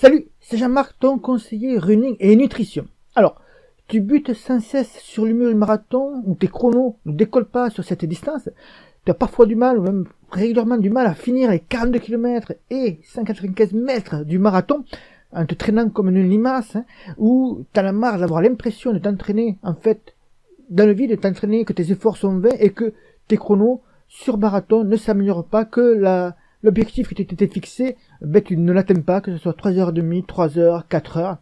Salut, c'est Jean-Marc, ton conseiller running et nutrition. Alors, tu butes sans cesse sur le mur du marathon, ou tes chronos ne décollent pas sur cette distance, tu as parfois du mal, ou même régulièrement du mal à finir les 42 km et 195 mètres du marathon, en te traînant comme une limace, ou tu as la marre d'avoir l'impression de t'entraîner, en fait, dans le vide, de t'entraîner, que tes efforts sont vains et que tes chronos sur marathon ne s'améliorent pas, que l'objectif qui t'était fixé, tu ne l'atteins pas, que ce soit 3h30, 3h, 4h.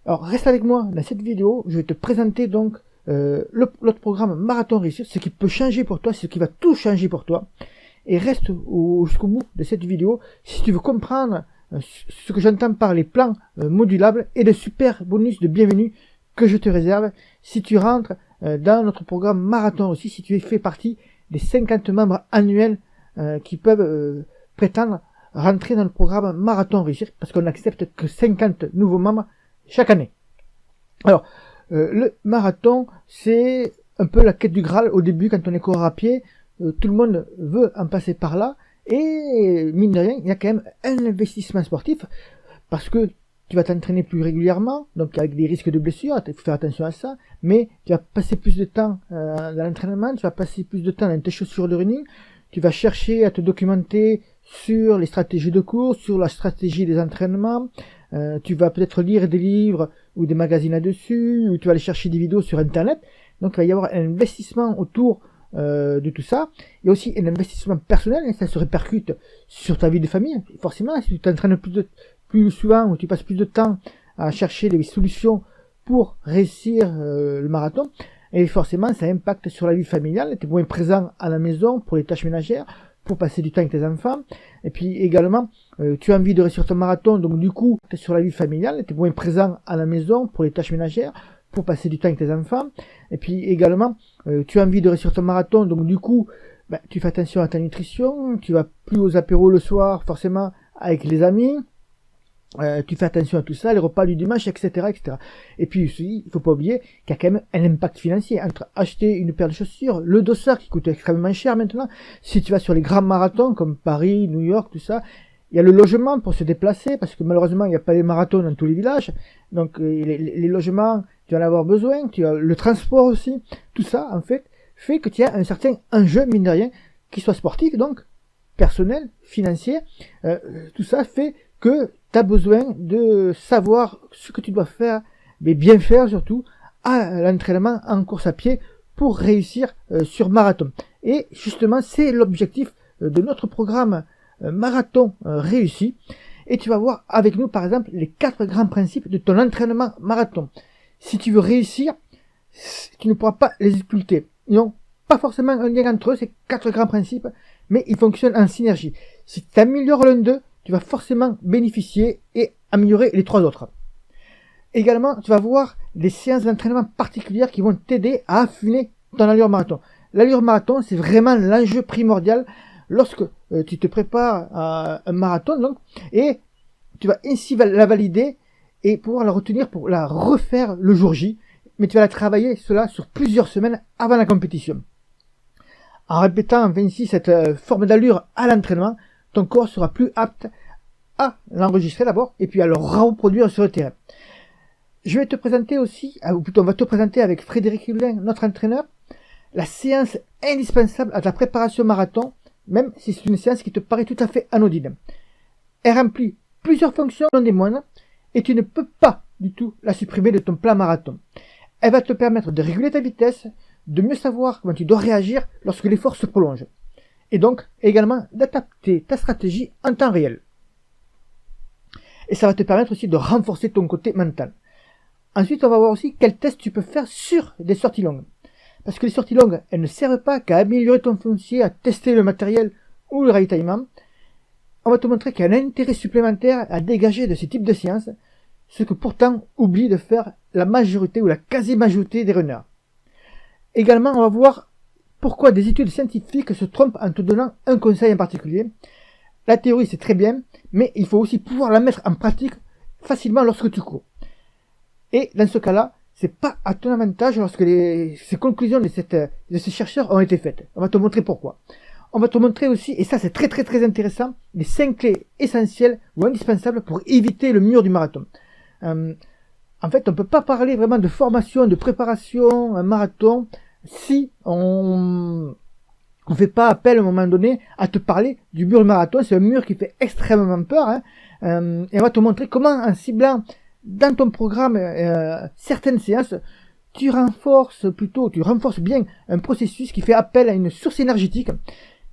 Alors reste avec moi dans cette vidéo, je vais te présenter donc l'autre programme Marathon Réussir, ce qui peut changer pour toi, ce qui va tout changer pour toi. Et reste jusqu'au bout de cette vidéo si tu veux comprendre ce que j'entends par les plans modulables et de super bonus de bienvenue que je te réserve si tu rentres dans notre programme Marathon aussi, si tu fais partie des 50 membres annuels qui peuvent prétendre rentrer dans le programme Marathon Réussir, parce qu'on n'accepte que 50 nouveaux membres chaque année. Alors, le marathon, c'est un peu la quête du Graal au début quand on est coureur à pied. Tout le monde veut en passer par là. Et mine de rien, il y a quand même un investissement sportif parce que tu vas t'entraîner plus régulièrement, donc avec des risques de blessures, il faut faire attention à ça. Mais tu vas passer plus de temps dans l'entraînement, tu vas passer plus de temps dans tes chaussures de running. Tu vas chercher à te documenter sur les stratégies de course, sur la stratégie des entraînements. Tu vas peut-être lire des livres ou des magazines là-dessus, ou tu vas aller chercher des vidéos sur Internet. Donc il va y avoir un investissement autour de tout ça. Il y a aussi un investissement personnel, et ça se répercute sur ta vie de famille. Forcément, si tu t'entraînes plus souvent, ou tu passes plus de temps à chercher des solutions pour réussir le marathon, et forcément ça impacte sur la vie familiale. Tu es moins présent à la maison pour les tâches ménagères, pour passer du temps avec tes enfants. Et puis également, tu as envie de réussir ton marathon, donc du coup, tu es sur la vie familiale, tu es moins présent à la maison pour les tâches ménagères, pour passer du temps avec tes enfants. Et puis également, tu as envie de réussir ton marathon, donc du coup, tu fais attention à ta nutrition, tu vas plus aux apéros le soir, forcément, avec les amis. Tu fais attention à tout ça, les repas du dimanche, etc., etc. Et puis aussi, il faut pas oublier qu'il y a quand même un impact financier entre acheter une paire de chaussures, le dossard qui coûte extrêmement cher maintenant. Si tu vas sur les grands marathons comme Paris, New York, tout ça, il y a le logement pour se déplacer parce que malheureusement il n'y a pas des marathons dans tous les villages. Donc les logements, tu vas en avoir besoin. Tu as le transport aussi. Tout ça en fait que tu as un certain enjeu mine de rien, qui soit sportif donc personnel, financier. Tout ça fait que tu as besoin de savoir ce que tu dois faire, mais bien faire surtout, à l'entraînement en course à pied pour réussir sur marathon. Et justement, c'est l'objectif de notre programme Marathon Réussi. Et tu vas voir avec nous, par exemple, les 4 grands principes de ton entraînement marathon. Si tu veux réussir, tu ne pourras pas les occulter. Ils n'ont pas forcément un lien entre eux, ces 4 grands principes, mais ils fonctionnent en synergie. Si tu améliores l'un d'eux, tu vas forcément bénéficier et améliorer les 3 autres. Également, tu vas voir des séances d'entraînement particulières qui vont t'aider à affiner ton allure marathon. L'allure marathon, c'est vraiment l'enjeu primordial lorsque tu te prépares à un marathon, donc, et tu vas ainsi la valider et pouvoir la retenir pour la refaire le jour J, mais tu vas la travailler cela sur plusieurs semaines avant la compétition. En répétant ainsi cette forme d'allure à l'entraînement, ton corps sera plus apte à l'enregistrer d'abord et puis à le reproduire sur le terrain. Je vais te présenter aussi, ou plutôt on va te présenter avec Frédéric Hulin, notre entraîneur, la séance indispensable à ta préparation marathon, même si c'est une séance qui te paraît tout à fait anodine. Elle remplit plusieurs fonctions, non des moindres, et tu ne peux pas du tout la supprimer de ton plan marathon. Elle va te permettre de réguler ta vitesse, de mieux savoir comment tu dois réagir lorsque l'effort se prolonge. Et donc également d'adapter ta stratégie en temps réel. Et ça va te permettre aussi de renforcer ton côté mental. Ensuite, on va voir aussi quels tests tu peux faire sur des sorties longues. Parce que les sorties longues, elles ne servent pas qu'à améliorer ton foncier, à tester le matériel ou le ravitaillement. On va te montrer qu'il y a un intérêt supplémentaire à dégager de ce type de séance, ce que pourtant oublie de faire la majorité ou la quasi-majorité des runners. Également, on va voir pourquoi des études scientifiques se trompent en te donnant un conseil en particulier. La théorie c'est très bien, mais il faut aussi pouvoir la mettre en pratique facilement lorsque tu cours. Et dans ce cas-là, c'est pas à ton avantage lorsque ces conclusions de ces chercheurs ont été faites. On va te montrer pourquoi. On va te montrer aussi, et ça c'est très très très intéressant, les 5 clés essentielles ou indispensables pour éviter le mur du marathon. En fait, on ne peut pas parler vraiment de formation, de préparation, un marathon, si on ne fait pas appel à un moment donné à te parler du mur du marathon. C'est un mur qui fait extrêmement peur, hein. Et on va te montrer comment, en ciblant dans ton programme certaines séances, tu renforces bien un processus qui fait appel à une source énergétique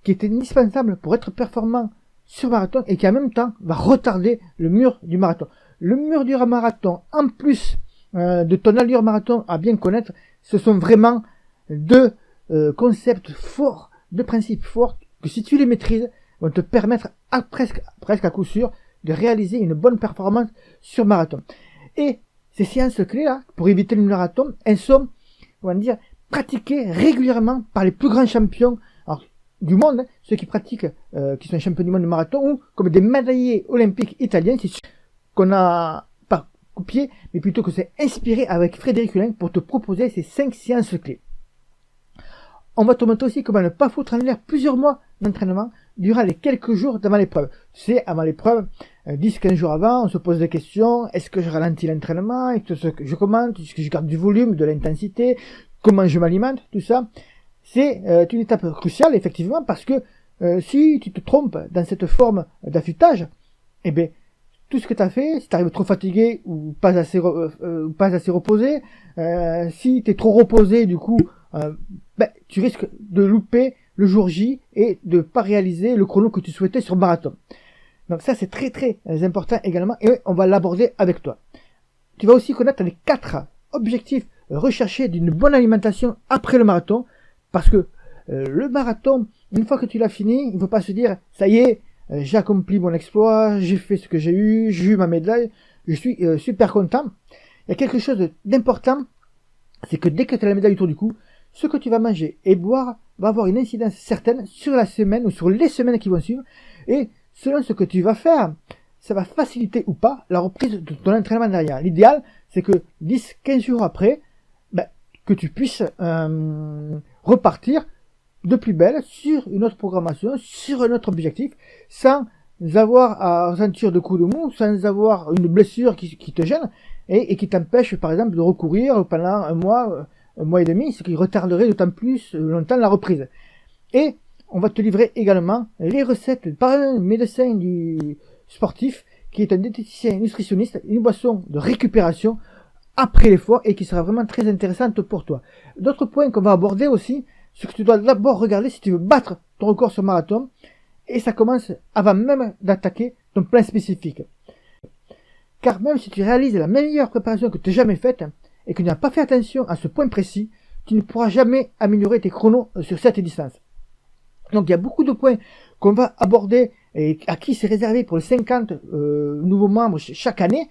qui est indispensable pour être performant sur marathon et qui en même temps va retarder le mur du marathon. Le mur du marathon, en plus de ton allure marathon à bien connaître, ce sont vraiment deux concepts forts, deux principes forts que si tu les maîtrises, vont te permettre presque à coup sûr de réaliser une bonne performance sur marathon. Et ces séances clés là, pour éviter le marathon, elles sont, on va dire, pratiquées régulièrement par les plus grands champions du monde, hein, ceux qui pratiquent, qui sont champions du monde de marathon, ou comme des médaillés olympiques italiens, c'est sûr qu'on a pas copié, mais plutôt que c'est inspiré avec Frédéric Hulin pour te proposer ces 5 séances clés. On va te montrer aussi comment ne pas foutre en l'air plusieurs mois d'entraînement durant les quelques jours d'avant l'épreuve. Tu sais, avant l'épreuve, 10-15 jours avant, on se pose des questions, est-ce que je ralentis l'entraînement, est-ce que je commente, est-ce que je garde du volume, de l'intensité, comment je m'alimente, tout ça. C'est une étape cruciale, effectivement, parce que si tu te trompes dans cette forme d'affûtage, eh bien, tout ce que tu as fait, si tu arrives trop fatigué ou pas assez reposé, si tu es trop reposé, du coup, tu risques de louper le jour J et de pas réaliser le chrono que tu souhaitais sur marathon. Donc ça, c'est très très important également, et on va l'aborder avec toi. Tu vas aussi connaître les 4 objectifs recherchés d'une bonne alimentation après le marathon, parce que le marathon, une fois que tu l'as fini, il ne faut pas se dire, ça y est, j'ai accompli mon exploit, j'ai fait ce que j'ai eu ma médaille, je suis super content. Il y a quelque chose d'important, c'est que dès que tu as la médaille autour du cou, ce que tu vas manger et boire va avoir une incidence certaine sur la semaine ou sur les semaines qui vont suivre, et selon ce que tu vas faire, ça va faciliter ou pas la reprise de ton entraînement derrière. L'idéal, c'est que 10-15 jours après, que tu puisses repartir de plus belle sur une autre programmation, sur un autre objectif, sans avoir à ressentir de coups de mou, sans avoir une blessure qui te gêne et qui t'empêche par exemple de recourir pendant un mois et demi, ce qui retarderait d'autant plus longtemps la reprise. Et on va te livrer également les recettes par un médecin du sportif qui est un diététicien nutritionniste, une boisson de récupération après l'effort et qui sera vraiment très intéressante pour toi. D'autres points qu'on va aborder aussi, c'est que tu dois d'abord regarder si tu veux battre ton record sur marathon, et ça commence avant même d'attaquer ton plan spécifique. Car même si tu réalises la meilleure préparation que tu aies jamais faite, et que tu n'as pas fait attention à ce point précis, tu ne pourras jamais améliorer tes chronos sur cette distance. Donc il y a beaucoup de points qu'on va aborder et à qui c'est réservé pour les 50 nouveaux membres chaque année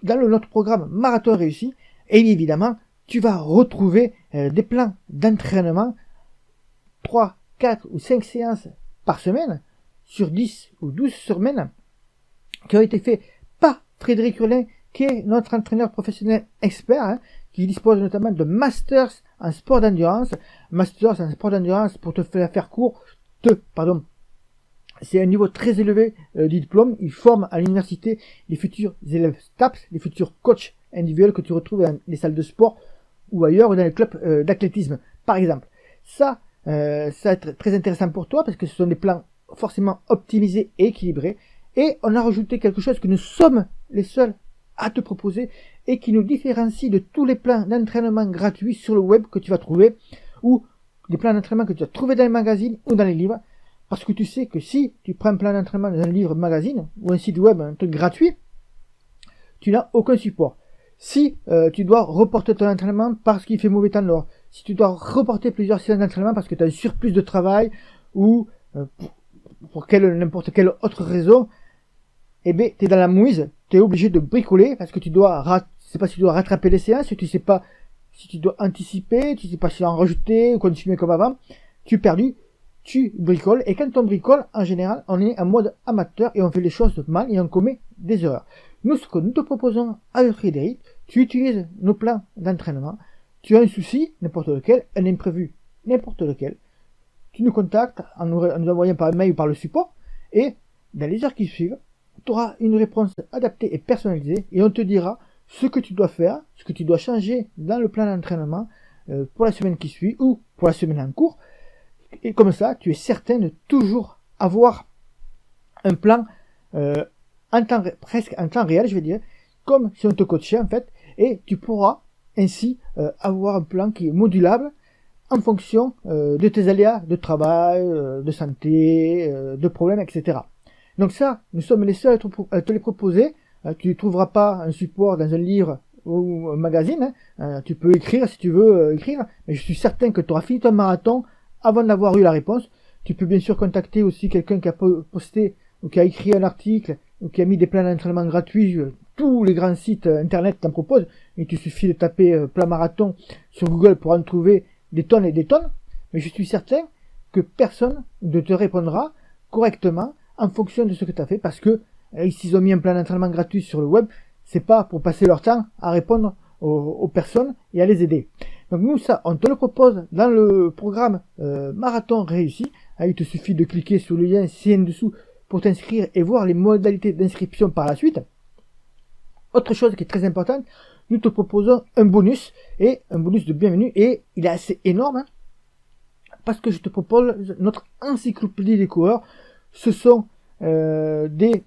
dans notre programme Marathon Réussi. Et évidemment, tu vas retrouver des plans d'entraînement 3, 4 ou 5 séances par semaine sur 10 ou 12 semaines qui ont été faits par Frédéric Hulin, qui est notre entraîneur professionnel expert, hein, qui dispose notamment de masters en sport d'endurance. Masters en sport d'endurance, pour te faire court, c'est un niveau très élevé du diplôme. Il forme à l'université les futurs élèves STAPS, les futurs coachs individuels que tu retrouves dans les salles de sport ou ailleurs, ou dans les clubs d'athlétisme, par exemple. Ça va être très intéressant pour toi parce que ce sont des plans forcément optimisés et équilibrés. Et on a rajouté quelque chose que nous sommes les seuls à te proposer et qui nous différencie de tous les plans d'entraînement gratuits sur le web que tu vas trouver, ou des plans d'entraînement que tu vas trouver dans les magazines ou dans les livres. Parce que tu sais que si tu prends un plan d'entraînement dans un livre magazine ou un site web, un truc gratuit, tu n'as aucun support. Si tu dois reporter ton entraînement parce qu'il fait mauvais temps dehors, si tu dois reporter plusieurs séances d'entraînement parce que tu as un surplus de travail ou pour n'importe quelle autre raison, eh bien, tu es dans la mouise, tu es obligé de bricoler parce que tu dois rattraper les séances, tu sais pas si tu dois anticiper, tu sais pas si en rajouter ou continuer comme avant, tu es perdu. Tu bricoles, et quand on bricole, en général, on est en mode amateur et on fait les choses mal et on commet des erreurs. Nous, ce que nous te proposons avec Frédéric, tu utilises nos plans d'entraînement, tu as un souci, n'importe lequel, un imprévu, n'importe lequel, tu nous contactes en nous envoyant par mail ou par le support, et dans les heures qui suivent, tu auras une réponse adaptée et personnalisée, et on te dira ce que tu dois faire, ce que tu dois changer dans le plan d'entraînement pour la semaine qui suit ou pour la semaine en cours. Et comme ça, tu es certain de toujours avoir un plan presque en temps réel, je vais dire, comme si on te coachait en fait, et tu pourras ainsi avoir un plan qui est modulable en fonction de tes aléas de travail, de santé, de problèmes, etc. Donc ça, nous sommes les seuls à te les proposer. Tu ne trouveras pas un support dans un livre ou un magazine. Tu peux écrire si tu veux écrire, mais je suis certain que tu auras fini ton marathon avant d'avoir eu la réponse. Tu peux bien sûr contacter aussi quelqu'un qui a posté ou qui a écrit un article ou qui a mis des plans d'entraînement gratuits. Tous les grands sites internet t'en proposent. Il te suffit de taper plan marathon sur Google pour en trouver des tonnes et des tonnes. Mais je suis certain que personne ne te répondra correctement en fonction de ce que tu as fait, parce que s'ils ont mis un plan d'entraînement gratuit sur le web, c'est pas pour passer leur temps à répondre aux personnes et à les aider. Donc nous, ça, on te le propose dans le programme Marathon Réussi. Il te suffit de cliquer sur le lien ci-dessous pour t'inscrire et voir les modalités d'inscription par la suite. Autre chose qui est très importante, nous te proposons un bonus, et un bonus de bienvenue, et il est assez énorme, hein, parce que je te propose notre encyclopédie des coureurs. Ce sont des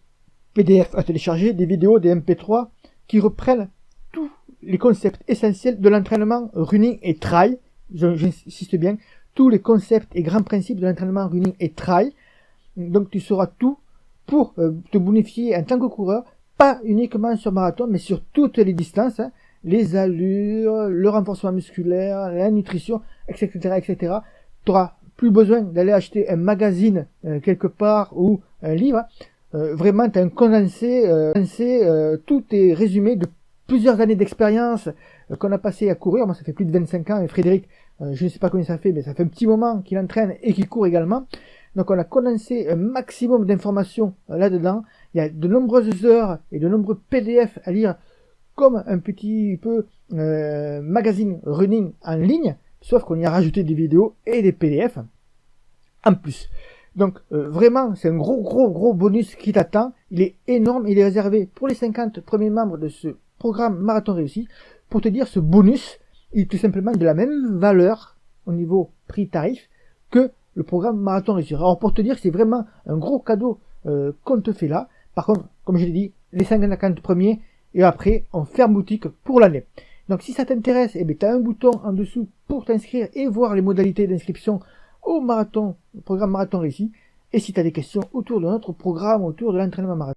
PDF à télécharger, des vidéos, des MP3 qui reprennent tous les concepts essentiels de l'entraînement running et trail. J'insiste bien, tous les concepts et grands principes de l'entraînement running et trail. Donc tu sauras tout pour te bonifier en tant que coureur, pas uniquement sur marathon, mais sur toutes les distances, hein, les allures, le renforcement musculaire, la nutrition, etc., etc. Tu n'auras plus besoin d'aller acheter un magazine quelque part ou un livre. Vraiment, tu as un condensé, tout est résumé de plusieurs années d'expérience qu'on a passé à courir. Moi, ça fait plus de 25 ans, et Frédéric, je ne sais pas combien ça fait, mais ça fait un petit moment qu'il entraîne et qu'il court également. Donc on a condensé un maximum d'informations là-dedans. Il y a de nombreuses heures et de nombreux PDF à lire, comme un petit peu magazine running en ligne, sauf qu'on y a rajouté des vidéos et des PDF en plus. Donc vraiment, c'est un gros bonus qui t'attend. Il est énorme, il est réservé pour les 50 premiers membres de ce programme Marathon Réussi. Pour te dire, ce bonus, il est tout simplement de la même valeur au niveau prix-tarif que le programme Marathon Réussi. Alors pour te dire, c'est vraiment un gros cadeau qu'on te fait là. Par contre, comme je l'ai dit, les 50 premiers, et après, on ferme boutique pour l'année. Donc si ça t'intéresse, eh bien, tu as un bouton en dessous pour t'inscrire et voir les modalités d'inscription au programme Marathon Réussi. Et si tu as des questions autour de notre programme, autour de l'entraînement marathon,